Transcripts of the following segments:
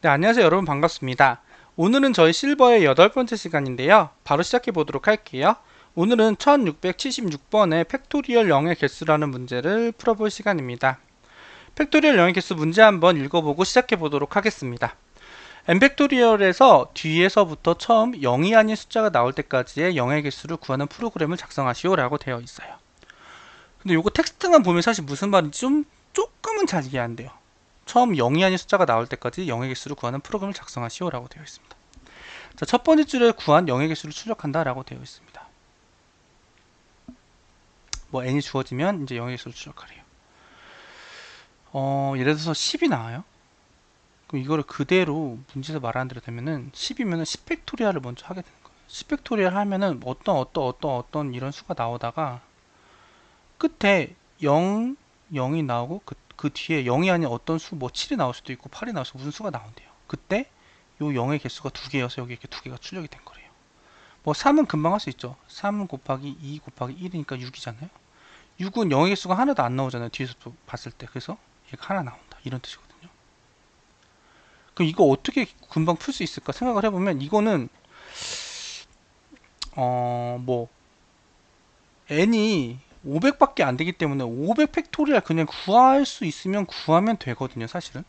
네, 안녕하세요 여러분, 반갑습니다. 오늘은 저희 실버의 8번째 시간인데요. 바로 시작해 보도록 할게요. 오늘은 1676번의 팩토리얼 0의 개수라는 문제를 풀어볼 시간입니다. 팩토리얼 0의 개수 문제 한번 읽어보고 시작해 보도록 하겠습니다. n팩토리얼에서 뒤에서부터 처음 0이 아닌 숫자가 나올 때까지의 0의 개수를 구하는 프로그램을 작성하시오 라고 되어 있어요. 근데 요거 텍스트만 보면 사실 무슨 말인지 조금은 잘 이해 안 돼요. 처음 0이 아닌 숫자가 나올 때까지 0의 개수를 구하는 프로그램을 작성하시오 라고 되어 있습니다. 자, 첫 번째 줄에 구한 0의 개수를 출력한다 라고 되어 있습니다. 뭐 n이 주어지면 이제 0의 개수를 출력하래요. 예를 들어서 10이 나와요. 그럼 이거를 그대로 문제에서 말하는 대로 되면은 10이면은 10팩토리얼을 먼저 하게 되는 거예요. 10팩토리얼 하면은 어떤 이런 수가 나오다가 끝에 0, 0이 나오고 그 뒤에 0이 아닌 어떤 수, 뭐 7이 나올 수도 있고 8이 나올 수도 있고 무슨 수가 나온대요. 그때 요 0의 개수가 두 개여서 여기 이렇게 두 개가 출력이 된 거래요. 뭐 3은 금방 할 수 있죠. 3 곱하기 2 곱하기 1이니까 6이잖아요. 6은 0의 개수가 하나도 안 나오잖아요. 뒤에서 봤을 때. 그래서 얘가 하나 나온다. 이런 뜻이거든요. 그럼 이거 어떻게 금방 풀 수 있을까 생각을 해보면 이거는 뭐 n이 500밖에 안 되기 때문에 500 팩토리얼 그냥 구할 수 있으면 구하면 되거든요, 사실은.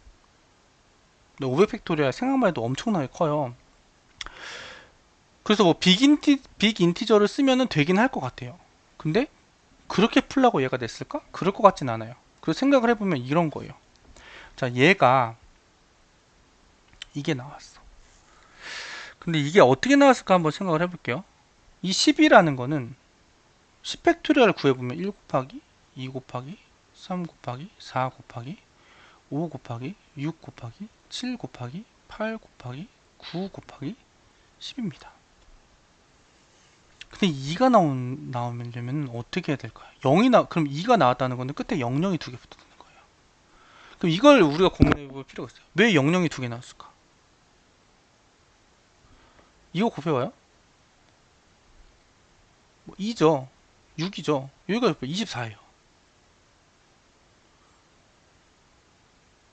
근데 500 팩토리얼 생각만 해도 엄청나게 커요. 그래서 뭐 빅 인티저를 쓰면은 되긴 할 것 같아요. 근데 그렇게 풀라고 얘가 냈을까? 그럴 것 같진 않아요. 그래서 생각을 해보면 이런 거예요. 자, 얘가 이게 나왔어. 근데 이게 어떻게 나왔을까 한번 생각을 해볼게요. 이 10이라는 거는 10팩토리얼을 구해보면 1 곱하기 2 곱하기 3 곱하기 4 곱하기 5 곱하기 6 곱하기 7 곱하기 8 곱하기 9 곱하기 10입니다. 근데 2가 나오면 어떻게 해야 될까요? 그럼 2가 나왔다는 건데 끝에 00이 두 개 붙는 거예요. 그럼 이걸 우리가 고민해 볼 필요가 있어요. 왜 00이 두 개 나왔을까? 이거 곱해봐요. 뭐 2죠. 6이죠. 여기가 24예요.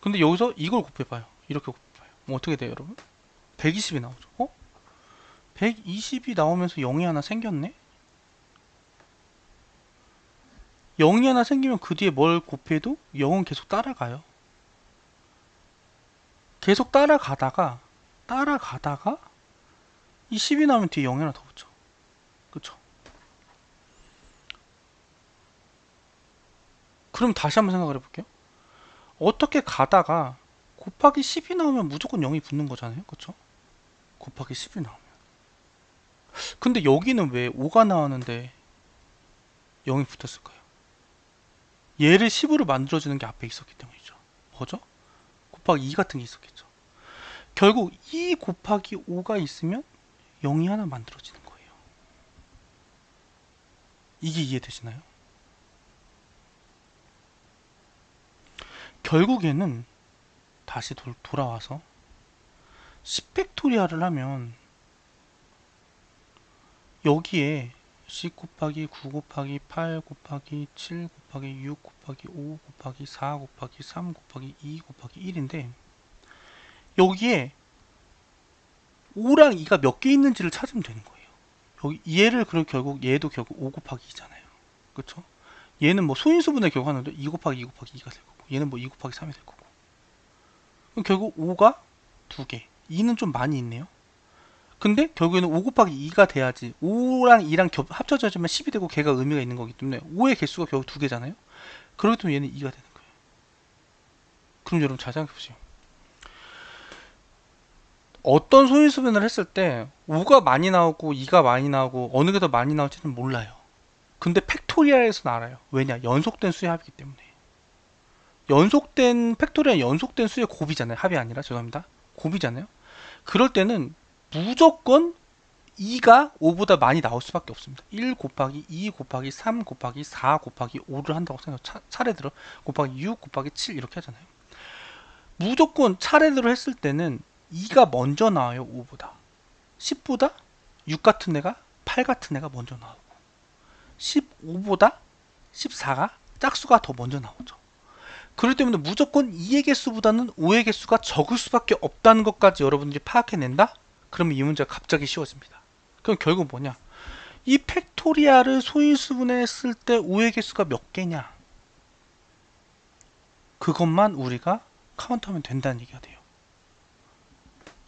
근데 여기서 이걸 곱해봐요. 이렇게 곱해봐요. 뭐 어떻게 돼요, 여러분? 120이 나오죠. 120이 나오면서 0이 하나 생겼네? 0이 하나 생기면 그 뒤에 뭘 곱해도 0은 계속 따라가요. 계속 따라가다가 이 10이 나오면 뒤에 0이 하나 더 붙죠. 그쵸? 그럼 다시 한번 생각을 해볼게요. 어떻게 가다가 곱하기 10이 나오면 무조건 0이 붙는 거잖아요. 그쵸? 곱하기 10이 나오면. 근데 여기는 왜 5가 나왔는데 0이 붙었을까요? 얘를 10으로 만들어주는 게 앞에 있었기 때문이죠. 뭐죠? 곱하기 2 같은 게 있었겠죠. 결국 2 곱하기 5가 있으면 0이 하나 만들어지는 거예요. 이게 이해되시나요? 결국에는 다시 돌아와서 10팩토리얼을 하면 여기에 10 곱하기 9 곱하기 8 곱하기 7 곱하기 6 곱하기 5 곱하기 4 곱하기 3 곱하기 2 곱하기 1인데 여기에 5랑 2가 몇 개 있는지를 찾으면 되는 거예요. 여기 얘를 그럼 얘도 결국 5 곱하기 2잖아요. 그쵸? 얘는 뭐 소인수분해 결국 하는데 2 곱하기 2 곱하기 2가 될 거고 얘는 뭐 2 곱하기 3이 될 거고 그럼 결국 5가 2개 2는 좀 많이 있네요. 근데 결국에는 5 곱하기 2가 돼야지 5랑 2랑 합쳐져야지만 10이 되고 걔가 의미가 있는 거기 때문에 5의 개수가 결국 2개잖아요. 그렇기 때문에 얘는 2가 되는 거예요. 그럼 여러분 잘 생각해 보세요. 어떤 소인수분해를 했을 때 5가 많이 나오고 2가 많이 나오고 어느 게 더 많이 나올지는 몰라요. 근데 팩토리얼에서는 알아요. 왜냐? 연속된 수의 합이기 때문에. 팩토리얼 연속된 수의 곱이잖아요. 합이 아니라 죄송합니다. 곱이잖아요. 그럴 때는 무조건 2가 5보다 많이 나올 수밖에 없습니다. 1 곱하기 2 곱하기 3 곱하기 4 곱하기 5를 한다고 생각 차례대로 곱하기 6 곱하기 7 이렇게 하잖아요. 무조건 차례대로 했을 때는 2가 먼저 나와요. 5보다. 10보다 6 같은 애가 8 같은 애가 먼저 나오고 15보다 14가 짝수가 더 먼저 나오죠. 그렇기 때문에 무조건 2의 개수보다는 5의 개수가 적을 수밖에 없다는 것까지 여러분들이 파악해낸다? 그러면 이 문제가 갑자기 쉬워집니다. 그럼 결국 뭐냐? 이 팩토리얼을 소인수분해했을 때 5의 개수가 몇 개냐? 그것만 우리가 카운트하면 된다는 얘기가 돼요.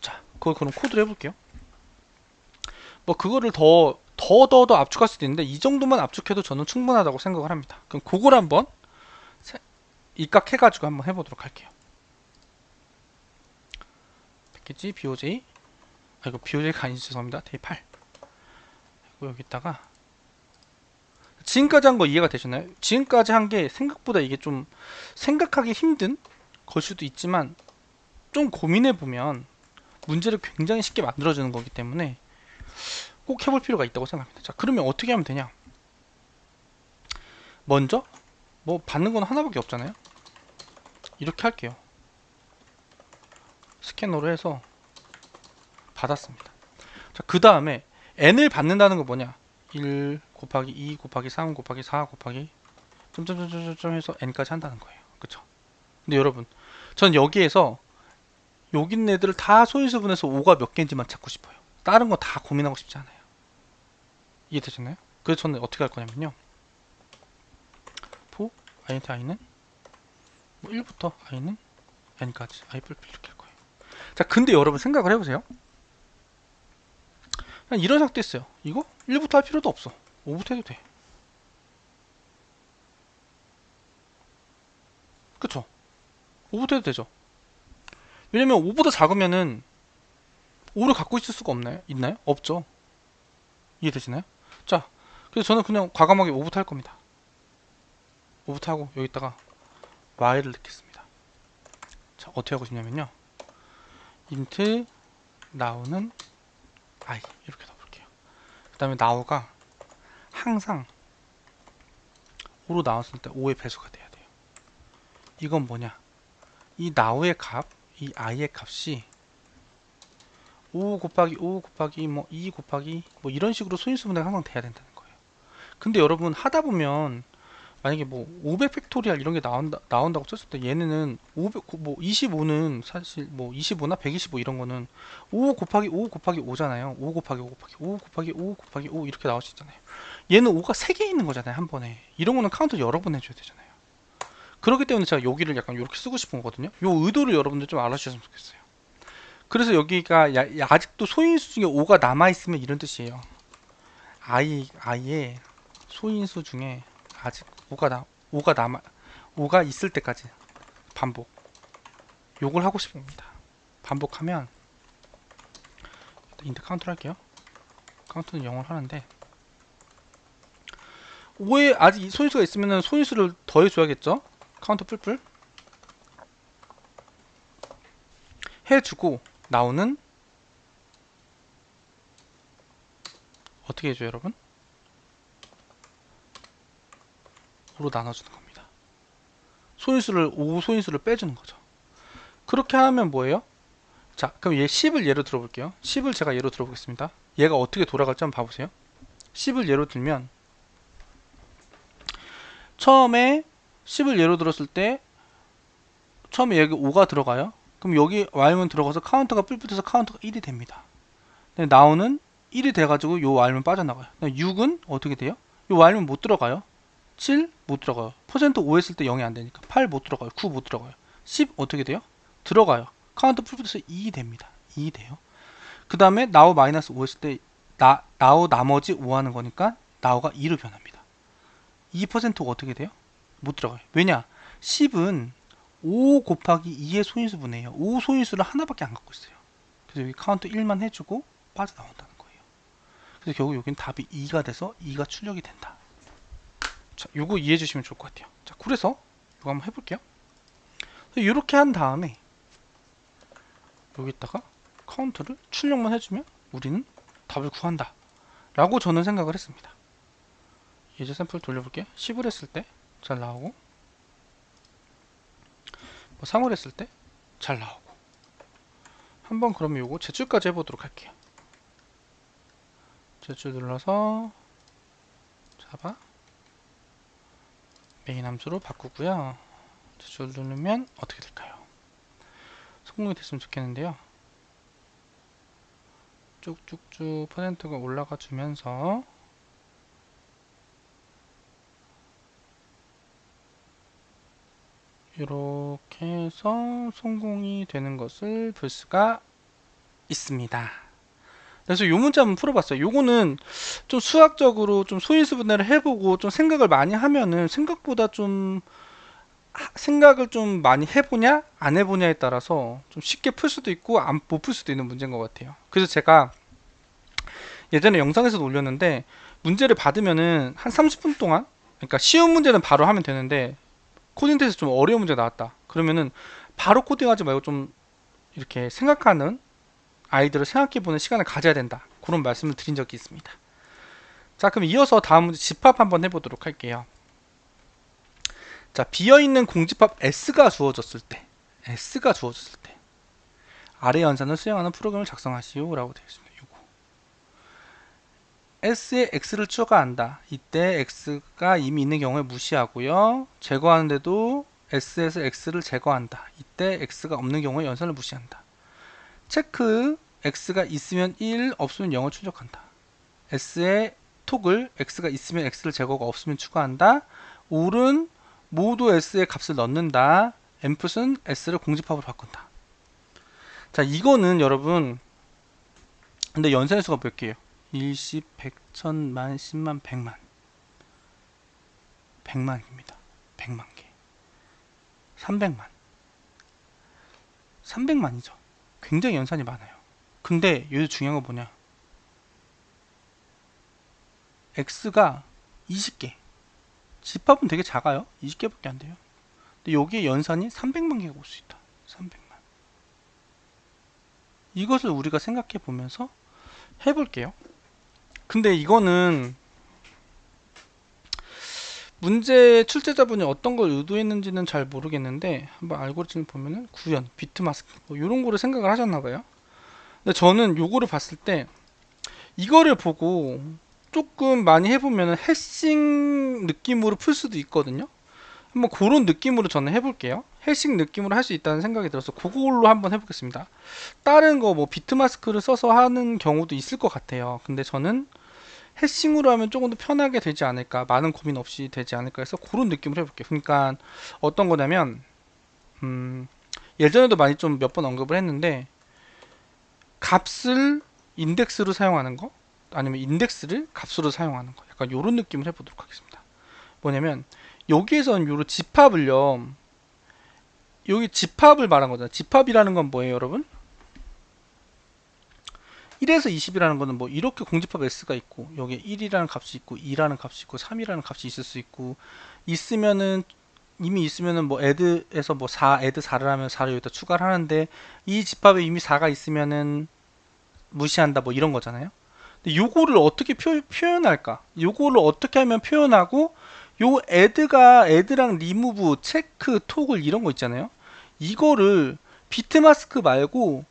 자, 그걸 그럼 코드를 해볼게요. 뭐 그거를 더 압축할 수도 있는데 이 정도만 압축해도 저는 충분하다고 생각을 합니다. 그럼 그걸 한번 입각해가지고 한번 해보도록 할게요. 패키지 BOJ, 이거 BOJ가 아니지, 죄송합니다. 데이 8. 그리고 여기다가 지금까지 한 거 이해가 되셨나요? 지금까지 한 게 생각보다 이게 좀 생각하기 힘든 걸 수도 있지만 좀 고민해보면 문제를 굉장히 쉽게 만들어주는 거기 때문에 꼭 해볼 필요가 있다고 생각합니다. 자, 그러면 어떻게 하면 되냐? 먼저 뭐 받는 건 하나밖에 없잖아요. 이렇게 할게요. 스캐너로 해서 받았습니다. 자, 그 다음에 n을 받는다는 거 뭐냐? 1 곱하기 2 곱하기 3 곱하기 4 곱하기 점점점점점 해서 n까지 한다는 거예요. 그쵸? 근데 여러분, 전 여기에서 여기 있는 애들을 다 소인수분해서 5가 몇 개인지만 찾고 싶어요. 다른 거 다 고민하고 싶지 않아요. 이해되셨나요? 그래서 저는 어떻게 할 거냐면요. 포 int i는 뭐 1부터 i는 n까지 i 뿔뿔 이렇게 할 거예요. 자, 근데 여러분 생각을 해보세요. 그냥 이런 생각도 있어요. 이거 1부터 할 필요도 없어. 5부터 해도 돼. 그쵸? 5부터 해도 되죠. 왜냐면 5보다 작으면은 5를 갖고 있을 수가 있나요? 없죠. 이해되시나요? 자, 그래서 저는 그냥 과감하게 5부터 할 겁니다. 5부터 하고 여기다가 y를 넣겠습니다. 자, 어떻게 하고 싶냐면요. int now는 i 이렇게 넣어볼게요. 그 다음에 now가 항상 5로 나왔을 때 5의 배수가 돼야 돼요. 이건 뭐냐? 이 now의 값, 이 i의 값이 5 곱하기 5 곱하기 뭐 2 곱하기 뭐 이런 식으로 소인수분해가 항상 돼야 된다는 거예요. 근데 여러분 하다 보면 만약에 뭐 500 팩토리얼 이런 게 나온다고 쳤을 때 얘네는 500, 뭐 25는 사실 뭐 25나 125 이런 거는 5 곱하기 5 곱하기 5잖아요. 5 곱하기 5 곱하기 5 곱하기 5 곱하기 5 이렇게 나올 수 있잖아요. 얘는 5가 3개 있는 거잖아요. 한 번에. 이런 거는 카운트 여러 번 해줘야 되잖아요. 그렇기 때문에 제가 여기를 약간 이렇게 쓰고 싶은 거거든요. 요 의도를 여러분들 좀 알아주셨으면 좋겠어요. 그래서 여기가 아직도 소인수 중에 5가 남아있으면 이런 뜻이에요. i의 소인수 중에 아직 5가 있을 때까지 반복. 요걸 하고 싶은 겁니다. 반복하면 인트 카운트를 할게요. 카운트는 0을 하는데 5에 아직 소인수가 있으면 소인수를 더해줘야겠죠. 카운트 뿔뿔 해주고 나오는 어떻게 해줘요 여러분? 5로 나눠주는 겁니다. 소인수를 5 소인수를 빼주는 거죠. 그렇게 하면 뭐예요? 자, 그럼 얘 10을 예로 들어볼게요. 10을 제가 예로 들어보겠습니다. 얘가 어떻게 돌아갈지 한번 봐보세요. 10을 예로 들면 처음에 10을 예로 들었을 때 처음에 여기 5가 들어가요. 그럼 여기 Y문 들어가서 카운터가 뿔뿔해서 카운터가 1이 됩니다. 나오는 1이 돼가지고 요 Y문 빠져나가요. 6은 어떻게 돼요? 요 Y문 못 들어가요. 7 못 들어가요. 퍼센트 5 했을 때 0이 안 되니까 8 못 들어가요. 9 못 들어가요. 10 어떻게 돼요? 들어가요. 카운터 뿔뿔해서 2 됩니다. 2 돼요. 그 다음에 now 마이너스 5 했을 때 now 나머지 5 하는 거니까 now가 2로 변합니다. 2%가 어떻게 돼요? 못 들어가요. 왜냐? 10은 5 곱하기 2의 소인수분해예요. 5 소인수를 하나밖에 안 갖고 있어요. 그래서 여기 카운트 1만 해주고 빠져나온다는 거예요. 그래서 결국 여기는 답이 2가 돼서 2가 출력이 된다. 자, 요거 이해해 주시면 좋을 것 같아요. 자, 그래서 이거 한번 해볼게요. 이렇게 한 다음에 여기다가 카운트를 출력만 해주면 우리는 답을 구한다 라고 저는 생각을 했습니다. 이제 샘플 돌려볼게요. 10을 했을 때 잘 나오고 뭐 3을 했을 때 잘 나오고 한번 그러면 요거 제출까지 해보도록 할게요. 제출 눌러서 자바 메인 함수로 바꾸고요. 두 줄 누르면 어떻게 될까요? 성공이 됐으면 좋겠는데요. 쭉쭉쭉 퍼센트가 올라가 주면서 이렇게 해서 성공이 되는 것을 볼 수가 있습니다. 그래서 요 문제 한번 풀어봤어요. 요거는 좀 수학적으로 좀 소인수 분해를 해보고 좀 생각을 많이 하면은 생각보다 좀 생각을 좀 많이 해보냐 안 해보냐에 따라서 좀 쉽게 풀 수도 있고 못 풀 수도 있는 문제인 것 같아요. 그래서 제가 예전에 영상에서도 올렸는데 문제를 받으면은 한 30분 동안, 그러니까 쉬운 문제는 바로 하면 되는데 코딩 테스트 좀 어려운 문제 나왔다 그러면은 바로 코딩하지 말고 좀 이렇게 생각하는, 아이들을 생각해보는 시간을 가져야 된다, 그런 말씀을 드린 적이 있습니다. 자, 그럼 이어서 다음 문제 집합 한번 해보도록 할게요. 자, 비어있는 공집합 S가 주어졌을 때 아래 연산을 수행하는 프로그램을 작성하시오 라고 되어 있습니다. 요거 S에 X를 추가한다. 이때 X가 이미 있는 경우에 무시하고요. 제거하는데도 S에서 X를 제거한다. 이때 X가 없는 경우에 연산을 무시한다. 체크 X가 있으면 1, 없으면 0을 출력한다. S의 톡을 X가 있으면 X를 제거하고 없으면 추가한다. 올은 모두 S의 값을 넣는다. 앰풋은 S를 공집합으로 바꾼다. 자, 이거는 여러분 근데 연산의 수가 몇 개예요? 1, 10, 100, 1000만, 10만, 100만 100만입니다. 100만 개 300만 300만이죠. 굉장히 연산이 많아요. 근데 여기서 중요한 건 뭐냐, X가 20개, 집합은 되게 작아요. 20개밖에 안 돼요. 근데 여기에 연산이 300만 개가 올 수 있다. 300만. 이것을 우리가 생각해 보면서 해볼게요. 근데 이거는 문제 출제자분이 어떤 걸 의도했는지는 잘 모르겠는데 한번 알고리즘을 보면은 구현, 비트마스크 뭐 이런 거를 생각을 하셨나봐요. 근데 저는 요거를 봤을 때 이거를 보고 조금 많이 해보면 해싱 느낌으로 풀 수도 있거든요. 한번 그런 느낌으로 저는 해볼게요. 해싱 느낌으로 할 수 있다는 생각이 들어서 그걸로 한번 해보겠습니다. 다른 거 뭐 비트마스크를 써서 하는 경우도 있을 것 같아요. 근데 저는 해싱으로 하면 조금 더 편하게 되지 않을까, 많은 고민 없이 되지 않을까 해서 그런 느낌으로 해볼게요. 그러니까 어떤 거냐면 예전에도 많이 좀 몇 번 언급을 했는데 값을 인덱스로 사용하는 거, 아니면 인덱스를 값으로 사용하는 거, 약간 이런 느낌을 해보도록 하겠습니다. 뭐냐면 여기에서는 요런 집합을요, 여기 집합을 말한 거잖아요. 집합이라는 건 뭐예요, 여러분? 1에서 20이라는 거는 뭐 이렇게 공집합 S가 있고 여기에 1이라는 값이 있고 2라는 값이 있고 3이라는 값이 있을 수 있고, 있으면은 이미 있으면은 뭐 add에서 뭐 4, add 4를 하면 4를 여기다 추가를 하는데 이 집합에 이미 4가 있으면은 무시한다, 뭐 이런 거잖아요. 근데 요거를 어떻게 표현할까? 요거를 어떻게 하면 표현하고, 요 add랑 remove, 체크, 토글 이런 거 있잖아요. 이거를 비트마스크 말고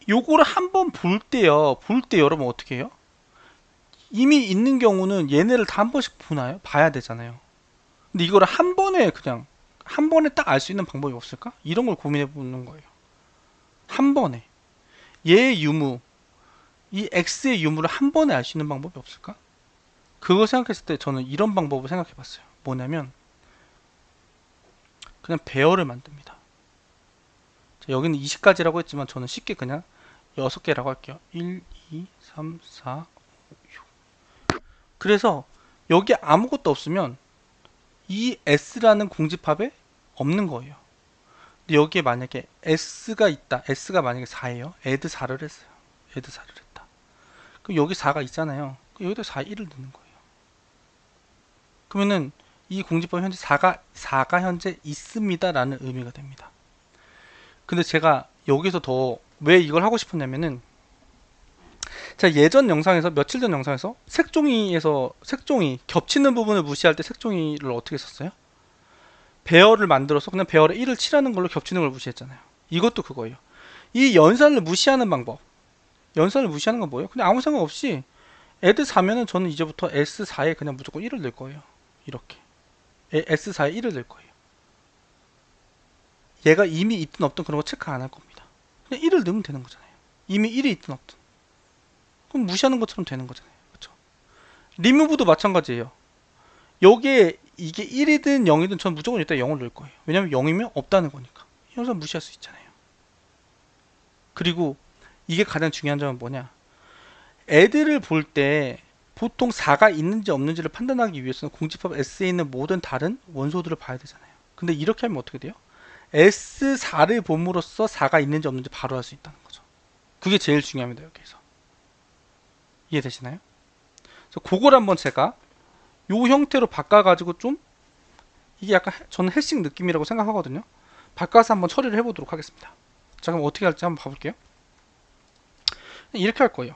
요거를 한번 볼 때요. 볼 때 여러분 어떻게 해요? 이미 있는 경우는 얘네를 다 한 번씩 보나요? 봐야 되잖아요. 근데 이거를 한 번에 그냥 한 번에 딱 알 수 있는 방법이 없을까? 이런 걸 고민해 보는 거예요. 한 번에 얘의 유무, 이 x의 유무를 한 번에 알 수 있는 방법이 없을까? 그거 생각했을 때 저는 이런 방법을 생각해 봤어요. 뭐냐면 그냥 배열을 만듭니다. 자, 여기는 20가지라고 했지만 저는 쉽게 그냥 6개라고 할게요. 1, 2, 3, 4, 5, 6. 그래서 여기 아무것도 없으면 이 S라는 공집합에 없는 거예요. 근데 여기에 만약에 S가 있다. S가 만약에 4예요. add 4를 했어요. add 4를 했다. 그럼 여기 4가 있잖아요. 여기다 4, 1을 넣는 거예요. 그러면은 이 공집합 현재 4가 현재 있습니다 라는 의미가 됩니다. 근데 제가 여기서 더 왜 이걸 하고 싶었냐면은, 자, 예전 영상에서, 며칠 전 영상에서 색종이에서 색종이 겹치는 부분을 무시할 때 색종이를 어떻게 썼어요? 배열을 만들어서 그냥 배열에 1을 칠하는 걸로 겹치는 걸 무시했잖아요. 이것도 그거예요. 이 연산을 무시하는 방법, 연산을 무시하는 건 뭐예요? 그냥 아무 생각 없이 add 4면은 저는 이제부터 S4에 그냥 무조건 1을 넣을 거예요. 이렇게 S4에 1을 넣을 거예요. 얘가 이미 있든 없든 그런 거 체크 안 할 겁니다. 그냥 1을 넣으면 되는 거잖아요. 이미 1이 있든 없든. 그럼 무시하는 것처럼 되는 거잖아요. 그렇죠? 리무브도 마찬가지예요. 여기에 이게 1이든 0이든 전 무조건 일단 0을 넣을 거예요. 왜냐면 0이면 없다는 거니까. 이런 무시할 수 있잖아요. 그리고 이게 가장 중요한 점은 뭐냐? 애들을 볼 때 보통 4가 있는지 없는지를 판단하기 위해서는 공집합 S에 있는 모든 다른 원소들을 봐야 되잖아요. 근데 이렇게 하면 어떻게 돼요? S4를 봄으로써 4가 있는지 없는지 바로 알 수 있다는 거죠. 그게 제일 중요합니다. 여기서. 이해되시나요? 그래서 그걸 한번 제가 요 형태로 바꿔가지고 좀 이게 약간 저는 해싱 느낌이라고 생각하거든요. 바꿔서 한번 처리를 해보도록 하겠습니다. 자, 그럼 어떻게 할지 한번 봐볼게요. 이렇게 할 거예요.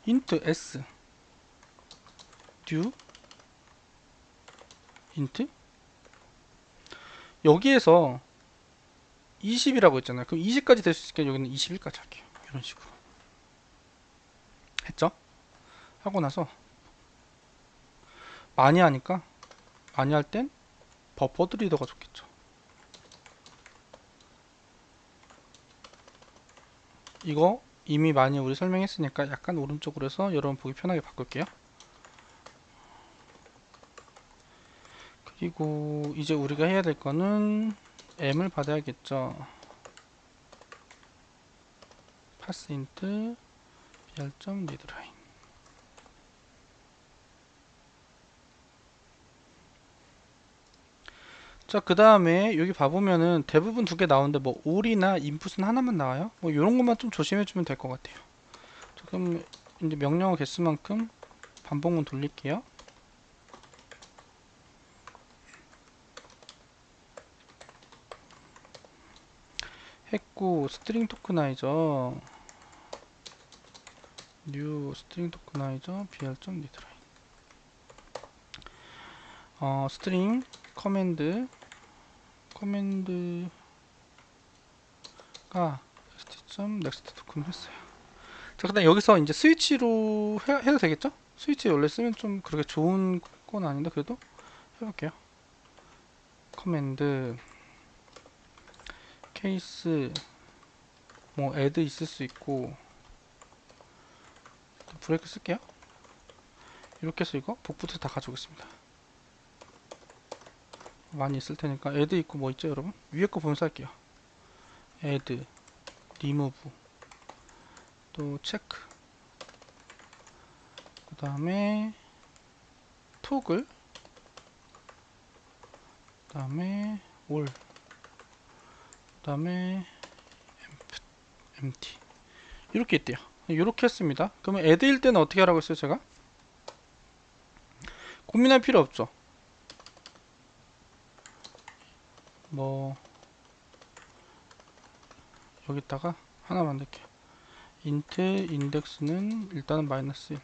int s new int 여기에서 20이라고 했잖아요. 그럼 20까지 될 수 있게 여기는 21까지 할게요. 이런 식으로 했죠? 하고 나서 많이 하니까 많이 할 땐 버퍼드 리더가 좋겠죠. 이거 이미 많이 우리 설명했으니까 약간 오른쪽으로 해서 여러분 보기 편하게 바꿀게요. 그리고 이제 우리가 해야 될 거는 m을 받아야겠죠. pass int br.readline. 자, 그 다음에 여기 봐보면은 대부분 두 개 나오는데 뭐 all이나 input은 하나만 나와요. 뭐 이런 것만 좀 조심해주면 될 것 같아요. 자, 그럼 이제 명령어 개수만큼 반복문 돌릴게요. 했고 스트링 토크나이저 new 스트링 토크나이저 br.readline. 스트링 커맨드가 st.next 토큰 했어요. 자, 그다음 여기서 이제 스위치로 해도 되겠죠? 스위치 원래 쓰면 좀 그렇게 좋은 건 아닌데 그래도 해볼게요. 커맨드 케이스 뭐 add 있을 수 있고 브레이크 쓸게요. 이렇게 해서 이거 복부터 다 가져오겠습니다. 많이 있을 테니까 add 있고 뭐 있죠 여러분? 위에 거 보면서 할게요. add, remove, 또 체크, 그 다음에 토글, 그 다음에 all, 그 다음에 empty 이렇게 있대요. 이렇게 했습니다. 그러면 add일 때는 어떻게 하라고 했어요 제가? 고민할 필요 없죠. 뭐 여기다가 하나 만들게요. int index는 일단은 마이너스 1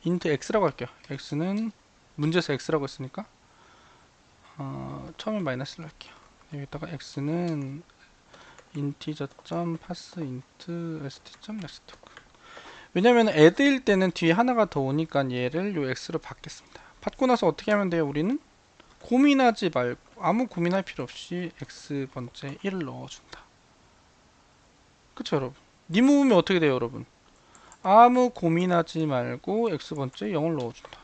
int x라고 할게요. x는 문제에서 x라고 했으니까 처음에 마이너스를 할게요. 여기다가 x는 integer.parseInt st.next. 왜냐면 add일 때는 뒤에 하나가 더 오니까 얘를 요 x로 받겠습니다. 받고 나서 어떻게 하면 돼요? 우리는 고민하지 말고 아무 고민할 필요 없이 x번째 1을 넣어준다. 그쵸 여러분? 리무브면 어떻게 돼요 여러분? 아무 고민하지 말고 x번째 0을 넣어준다.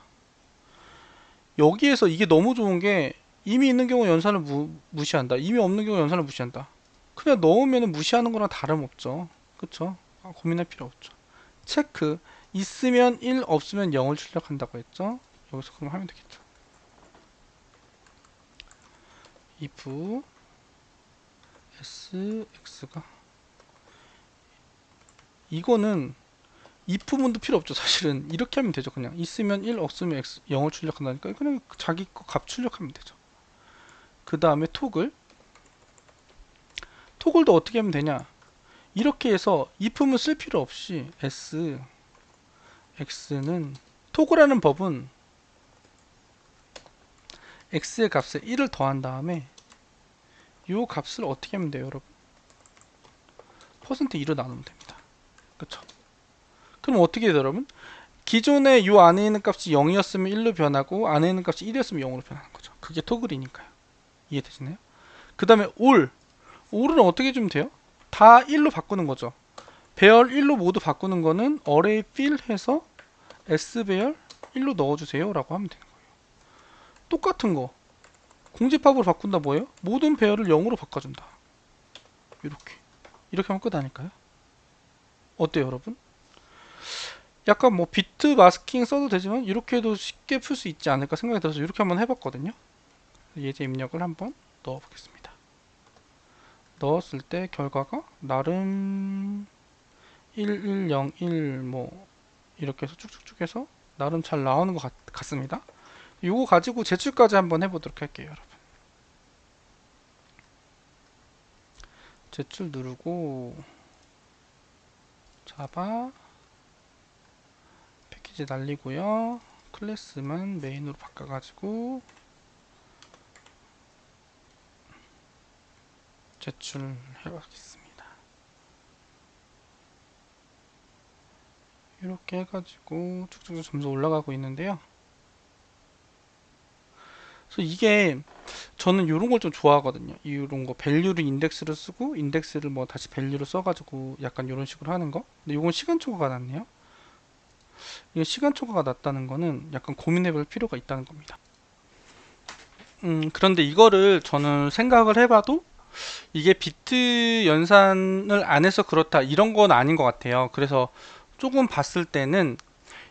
여기에서 이게 너무 좋은 게 이미 있는 경우 연산을 무시한다. 이미 없는 경우 연산을 무시한다. 그냥 넣으면 무시하는 거랑 다름없죠. 그쵸? 고민할 필요 없죠. 체크 있으면 1 없으면 0을 출력한다고 했죠. 여기서 그럼 하면 되겠죠. if sx가 이거는 if 문도 필요 없죠. 사실은 이렇게 하면 되죠. 그냥 있으면 1 없으면 x 0을 출력한다니까 그냥 자기 거 값 출력하면 되죠. 그 다음에 토글도 어떻게 하면 되냐, 이렇게 해서 if문 쓸 필요 없이 x는 토글하는 법은 x의 값에 1을 더한 다음에 이 값을 어떻게 하면 돼요 여러분? %2로 나누면 됩니다. 그쵸? 그럼 어떻게 돼요 여러분? 기존에 이 안에 있는 값이 0이었으면 1로 변하고 안에 있는 값이 1이었으면 0으로 변하는 거죠. 그게 토글이니까요. 이해되시나요? 그 다음에 올은 어떻게 주면 돼요? 다 1로 바꾸는 거죠. 배열 1로 모두 바꾸는 거는 array fill 해서 s배열 1로 넣어주세요 라고 하면 되는 거예요. 똑같은 거 공집합으로 바꾼다 뭐예요? 모든 배열을 0으로 바꿔준다. 이렇게 하면 끝 아닐까요? 어때요 여러분? 약간 뭐 비트 마스킹 써도 되지만 이렇게 해도 쉽게 풀 수 있지 않을까 생각이 들어서 이렇게 한번 해봤거든요. 예제 입력을 한번 넣어보겠습니다. 넣었을 때 결과가 나름 1101 뭐 이렇게 해서 쭉쭉쭉 해서 나름 잘 나오는 것 같습니다. 이거 가지고 제출까지 한번 해보도록 할게요 여러분. 제출 누르고 자바 패키지 날리고요. 클래스만 메인으로 바꿔가지고 제출해보겠습니다. 이렇게 해가지고 쭉쭉 점수 올라가고 있는데요. 그래서 이게 저는 이런 걸 좀 좋아하거든요. 이런 거 밸류를 인덱스를 쓰고 인덱스를 뭐 다시 밸류를 써가지고 약간 이런 식으로 하는 거. 근데 이건 시간 초과가 낮네요. 이게 시간 초과가 낮다는 거는 약간 고민해볼 필요가 있다는 겁니다. 그런데 이거를 저는 생각을 해봐도 이게 비트 연산을 안 해서 그렇다 이런 건 아닌 것 같아요. 그래서 조금 봤을 때는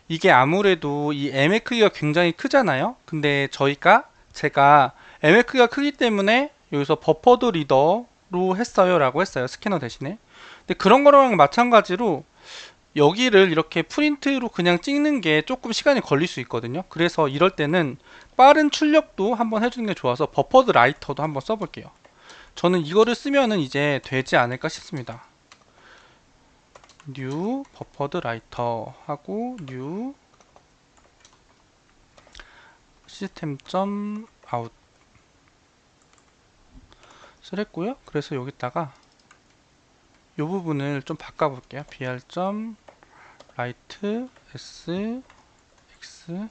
이게 아무래도 이 M의 크기가 굉장히 크잖아요. 근데 제가 M의 크기가 크기 때문에 여기서 버퍼드 리더로 했어요 라고 했어요. 스캐너 대신에. 근데 그런 거랑 마찬가지로 여기를 이렇게 프린트로 그냥 찍는 게 조금 시간이 걸릴 수 있거든요. 그래서 이럴 때는 빠른 출력도 한번 해주는 게 좋아서 버퍼드 라이터도 한번 써볼게요. 저는 이거를 쓰면은 이제 되지 않을까 싶습니다. new 버퍼드 라이터 하고 new 시스템.out 했고요. 그래서 여기다가 이 부분을 좀 바꿔볼게요. br.write s x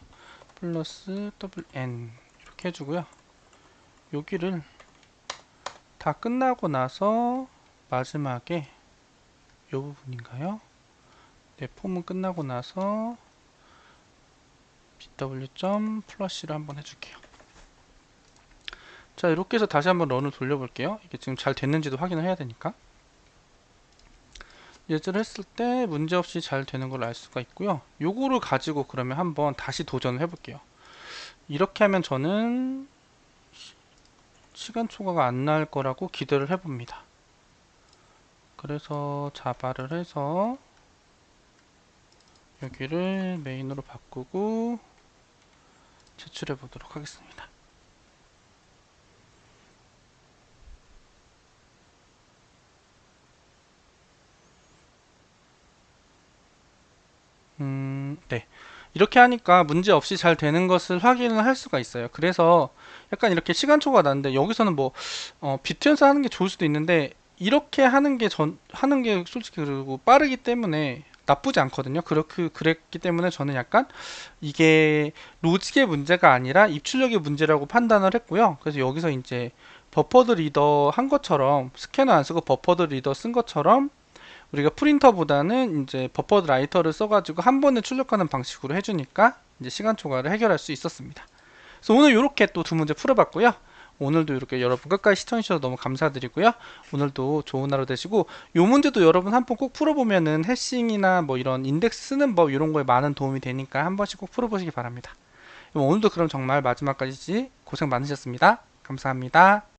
플러스 wn 이렇게 해주고요. 여기를 다 끝나고 나서 마지막에 이 부분인가요? 네, 폼은 끝나고 나서 bw.flash를 한번 해줄게요. 자, 이렇게 해서 다시 한번 런을 돌려볼게요. 이게 지금 잘 됐는지도 확인을 해야 되니까. 예제를 했을 때 문제없이 잘 되는 걸 알 수가 있고요. 요거를 가지고 그러면 한번 다시 도전을 해볼게요. 이렇게 하면 저는 시간 초과가 안 날 거라고 기대를 해봅니다. 그래서 자바를 해서 여기를 메인으로 바꾸고 제출해 보도록 하겠습니다. 네. 이렇게 하니까 문제 없이 잘 되는 것을 확인을 할 수가 있어요. 그래서 약간 이렇게 시간 초과가 나는데 여기서는 뭐 비트 연산하는 게 좋을 수도 있는데 이렇게 하는 게 솔직히 그리고 빠르기 때문에 나쁘지 않거든요. 그랬기 때문에 저는 약간 이게 로직의 문제가 아니라 입출력의 문제라고 판단을 했고요. 그래서 여기서 이제 버퍼드 리더 한 것처럼 스캐너 안 쓰고 버퍼드 리더 쓴 것처럼 우리가 프린터보다는 이제 버퍼드 라이터를 써가지고 한 번에 출력하는 방식으로 해주니까 이제 시간 초과를 해결할 수 있었습니다. 그래서 오늘 이렇게 또 두 문제 풀어봤고요. 오늘도 이렇게 여러분 끝까지 시청해주셔서 너무 감사드리고요. 오늘도 좋은 하루 되시고 요 문제도 여러분 한번 꼭 풀어보면은 해싱이나 뭐 이런 인덱스 쓰는 법 이런 거에 많은 도움이 되니까 한 번씩 꼭 풀어보시기 바랍니다. 오늘도 그럼 정말 마지막까지 고생 많으셨습니다. 감사합니다.